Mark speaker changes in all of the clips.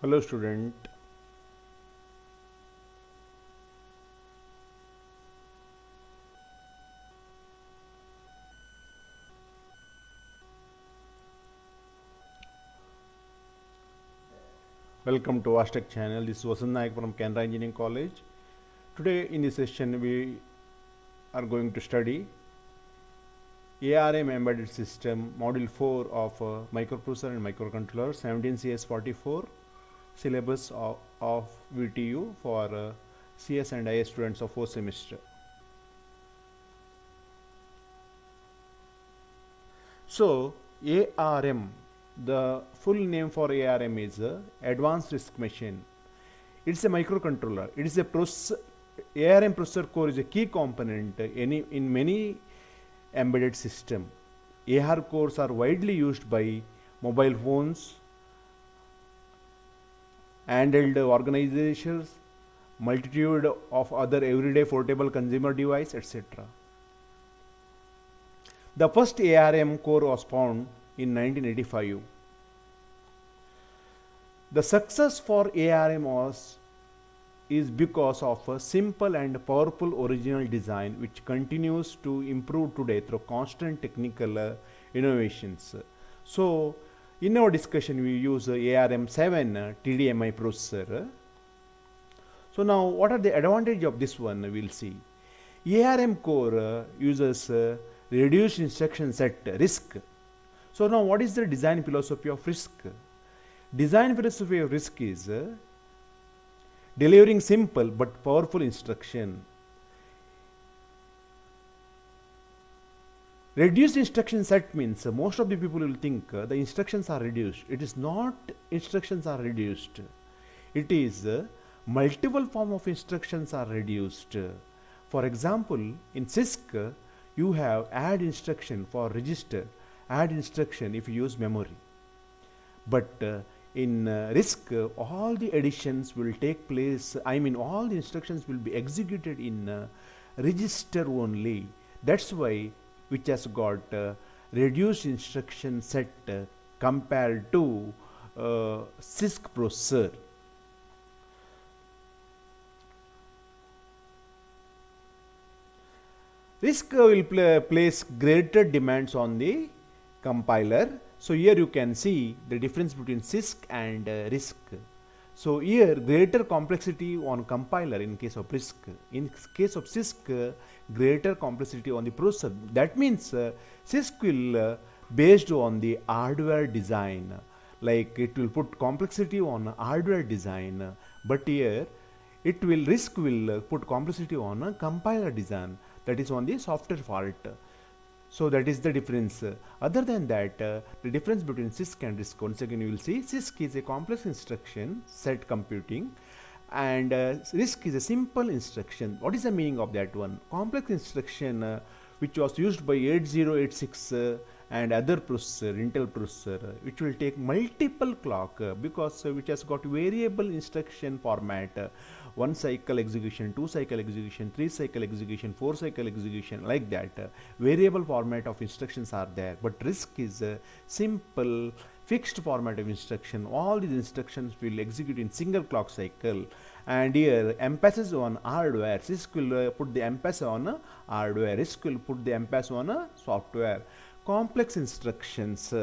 Speaker 1: Hello student. Welcome to Aztec channel. This is Vasant Naik from Canara Engineering College. Today in this session we are going to study ARM Embedded System Module 4 of Microprocessor and Microcontroller 17CS44 syllabus of VTU for CS and IS students of 4th semester. So ARM, the full name for ARM is Advanced RISC Machine. It's a microcontroller. It is a processor. ARM processor core is a key component in many embedded system. AR cores are widely used by mobile phones, handheld organizations, multitude of other everyday portable consumer device, etc. The first ARM core was found in 1985. The success for ARM is because of a simple and powerful original design which continues to improve today through constant technical innovations. So, in our discussion we use ARM7 TDMI processor. So now what are the advantages of this one we will see. ARM core uses reduced instruction set RISC. So now what is the design philosophy of RISC? Design philosophy of RISC is delivering simple but powerful instruction. Reduced instruction set means most of the people will think the instructions are reduced. It is not instructions are reduced. It is multiple form of instructions are reduced. For example, in CISC you have add instruction for register, add instruction if you use memory. But in RISC, all the additions will take place, all the instructions will be executed in register only. That's why which has got reduced instruction set compared to CISC processor. RISC will place greater demands on the compiler. So here you can see the difference between CISC and RISC. So here greater complexity on compiler in case of RISC. In case of CISC, greater complexity on the processor. That means CISC will based on the hardware design. Like it will put complexity on hardware design. But here RISC will put complexity on a compiler design. That is on the software fault. So that is the difference. Other than that, the difference between CISC and RISC, once again you will see CISC is a complex instruction set computing and RISC is a simple instruction. What is the meaning of that one? Complex instruction which was used by 8086 and other processor, Intel processor, which will take multiple clock because which has got variable instruction format. 1 cycle execution, 2 cycle execution, 3 cycle execution, 4 cycle execution, like that. Variable format of instructions are there, but RISC is a simple fixed format of instruction. All these instructions will execute in single clock cycle, and here emphasis on hardware. CISC will put the emphasis on hardware, RISC will put the emphasis on software. Complex instructions,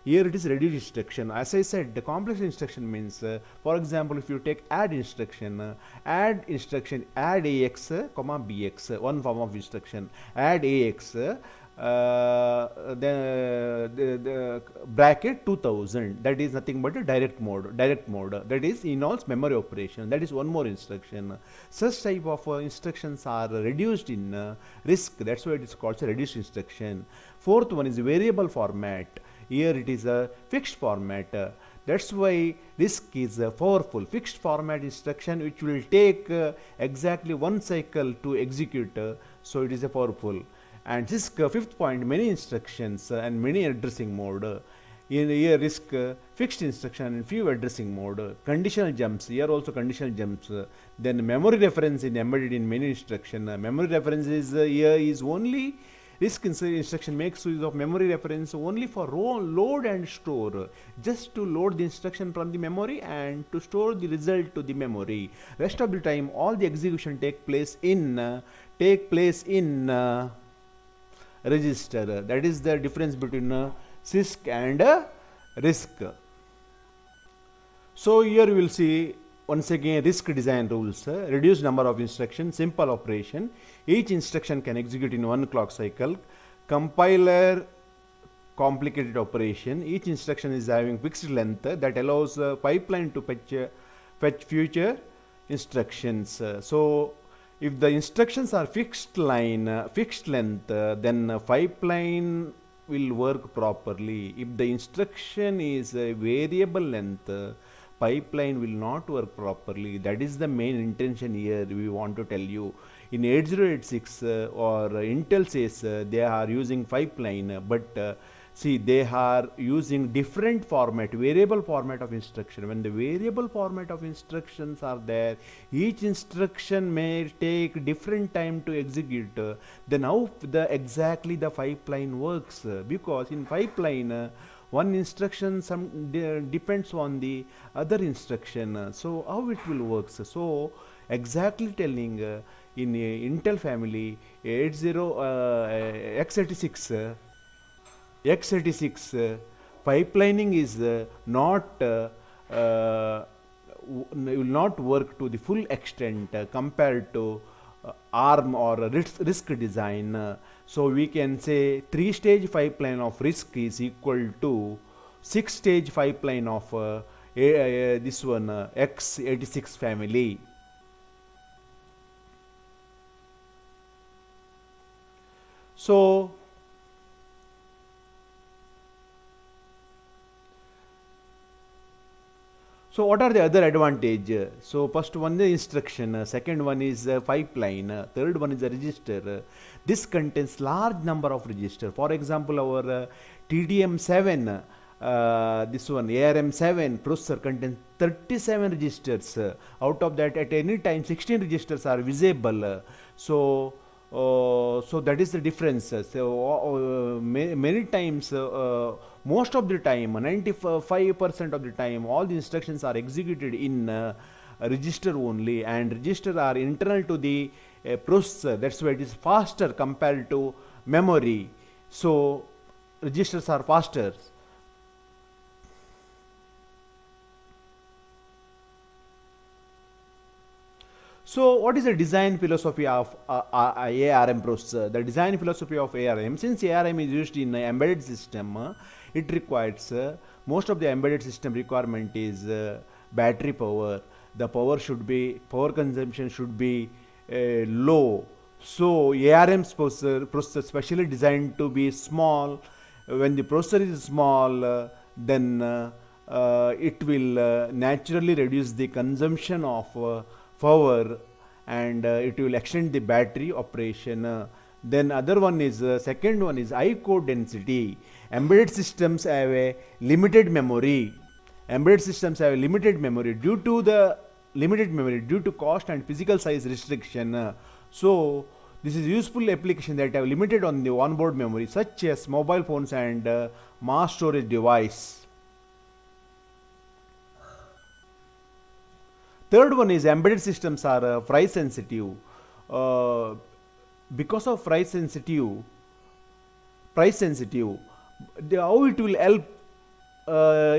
Speaker 1: here it is reduced instruction. As I said, the complex instruction means, for example, if you take add instruction, add AX, comma BX, one form of instruction, add AX, the bracket 2000, that is nothing but a direct mode, that is involves memory operation, that is one more instruction. Such type of instructions are reduced in RISC, that's why it is called a reduced instruction. Fourth one is variable format. Here it is a fixed format. That's why RISC is a powerful fixed format instruction which will take exactly 1 cycle to execute. So it is a powerful. And CISC, fifth point, many instructions and many addressing mode. In here RISC, fixed instruction and few addressing mode. Conditional jumps, here also conditional jumps. Then memory reference is embedded in many instruction. Memory reference is here is only Instruction makes use of memory reference only for load and store, just to load the instruction from the memory and to store the result to the memory. Rest of the time, all the execution take place in register. That is the difference between CISC and RISC. So here we will see once again RISC design rules. Reduced number of instructions, simple operation. Each instruction can execute in one clock cycle. Compiler complicated operation. Each instruction is having fixed length that allows pipeline to fetch future instructions. So if the instructions are fixed length, then pipeline will work properly. If the instruction is a variable length, pipeline will not work properly. That is the main intention here we want to tell you. In 8086 or Intel says they are using pipeline, but see, they are using different format, variable format of instruction. When the variable format of instructions are there, each instruction may take different time to execute. Then how exactly the pipeline works? Because in pipeline, one instruction depends on the other instruction. So how it will work? So exactly telling in Intel family x86 pipelining is will not work to the full extent compared to ARM or RISC design. So we can say 3-stage pipeline of RISC is equal to 6-stage pipeline of this one x86 family. So what are the other advantage? So first one is instruction, second one is pipeline, third one is a register. This contains large number of register. For example, our TDM7, this one ARM7 processor contains 37 registers. Out of that, at any time 16 registers are visible. So that is the difference. So many times, most of the time, 95% of the time, all the instructions are executed in register only, and register are internal to the processor. That's why it is faster compared to memory. So registers are faster. So what is the design philosophy of ARM processor? The design philosophy of ARM, since ARM is used in embedded system, it requires most of the embedded system requirement is battery power. The power consumption should be low. So ARM's processor specially designed to be small. When the processor is small, then it will naturally reduce the consumption of power, and it will extend the battery operation. Then other one is second one is high code density. Embedded systems have a limited memory. Embedded systems have a limited memory due to cost and physical size restriction. So this is useful application that have limited on the onboard memory, such as mobile phones and mass storage device. Third one is embedded systems are price sensitive. Because of price sensitive, how it will help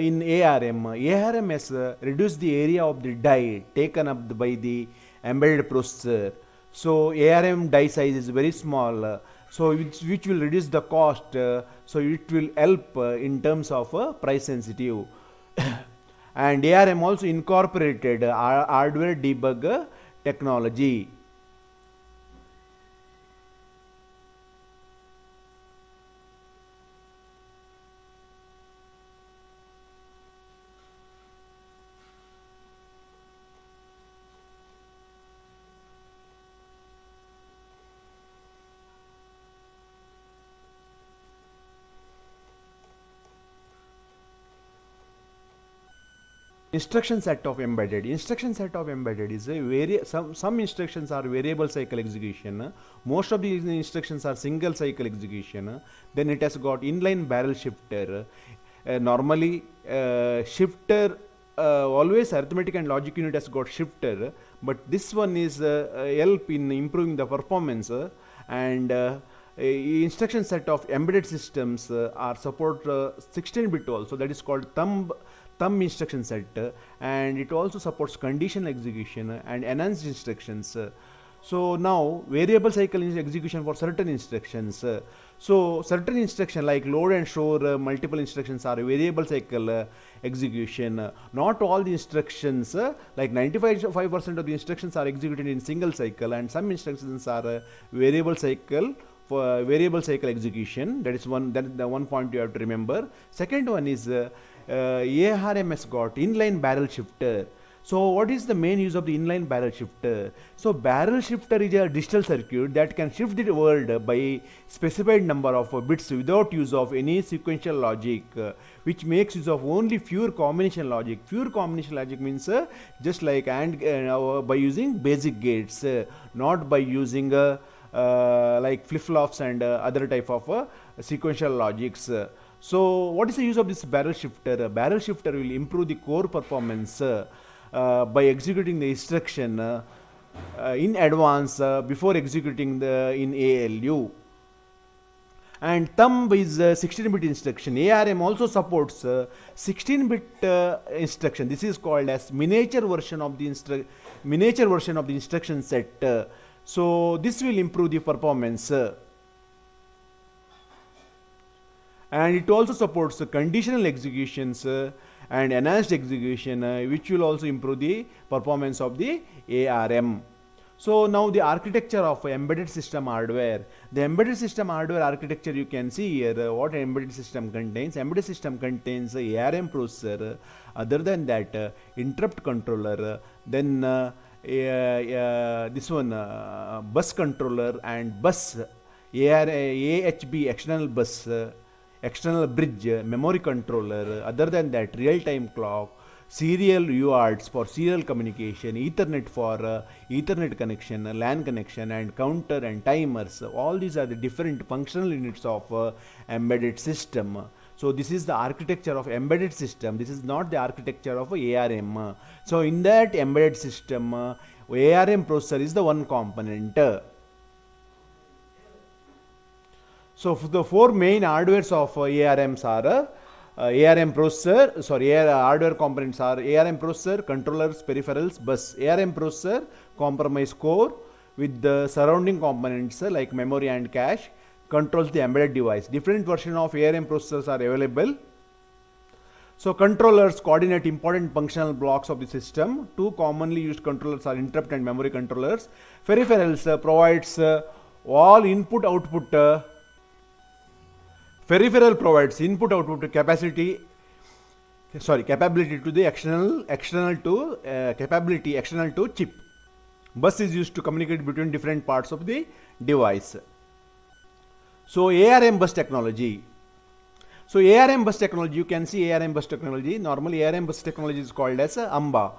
Speaker 1: in ARM. ARM has reduced the area of the die taken up by the embedded processor. So ARM die size is very small. So which will reduce the cost. So it will help in terms of price sensitive. And ARM also incorporated hardware debug technology. Instruction set of embedded. Instruction set of embedded is a some instructions are variable cycle execution. Most of these instructions are single cycle execution. Then it has got inline barrel shifter. Normally shifter always arithmetic and logic unit has got shifter, but this one is help in improving the performance and instruction set of embedded systems are support 16-bit also, that is called thumb instruction set, and it also supports conditional execution and enhanced instructions. So now variable cycle execution for certain instructions. So certain instruction like load and store multiple instructions are variable cycle execution. Not all the instructions like 95% of the instructions are executed in single cycle, and some instructions are variable cycle for variable cycle execution. That is the one point you have to remember. Second one is ARM has got inline barrel shifter. So what is the main use of the inline barrel shifter? So barrel shifter is a digital circuit that can shift the word by specified number of bits without use of any sequential logic, which makes use of only pure combination logic. Pure combination logic means just like and by using basic gates, not by using like flip-flops and other type of sequential logics. So what is the use of this barrel shifter? Barrel shifter will improve the core performance by executing the instruction in advance before executing in ALU. And thumb is 16-bit instruction. ARM also supports 16-bit instruction. This is called as miniature version of the instruction set. So this will improve the performance. And it also supports conditional executions and enhanced execution, which will also improve the performance of the ARM. So now the architecture of embedded system hardware. The embedded system hardware architecture, you can see here what embedded system contains. Embedded system contains a ARM processor. Other than that, interrupt controller, then this one bus controller and bus AHB external bus, external bridge, memory controller. Other than that, real-time clock, serial UARTs for serial communication, Ethernet for Ethernet connection, LAN connection, and counter and timers. All these are the different functional units of embedded system. So this is the architecture of embedded system. This is not the architecture of ARM. So in that embedded system, ARM processor is the one component. So the four main hardwares of ARMs are ARM processor, hardware components are ARM processor, controllers, peripherals, bus. ARM processor compromise core with the surrounding components like memory and cache, controls the embedded device. Different versions of ARM processors are available. So controllers coordinate important functional blocks of the system. Two commonly used controllers are interrupt and memory controllers. Peripherals provides all input-output. Peripheral provides input-output capability to the external to chip. Bus is used to communicate between different parts of the device. So ARM bus technology. So ARM bus technology, you can see ARM bus technology. Normally ARM bus technology is called as AMBA.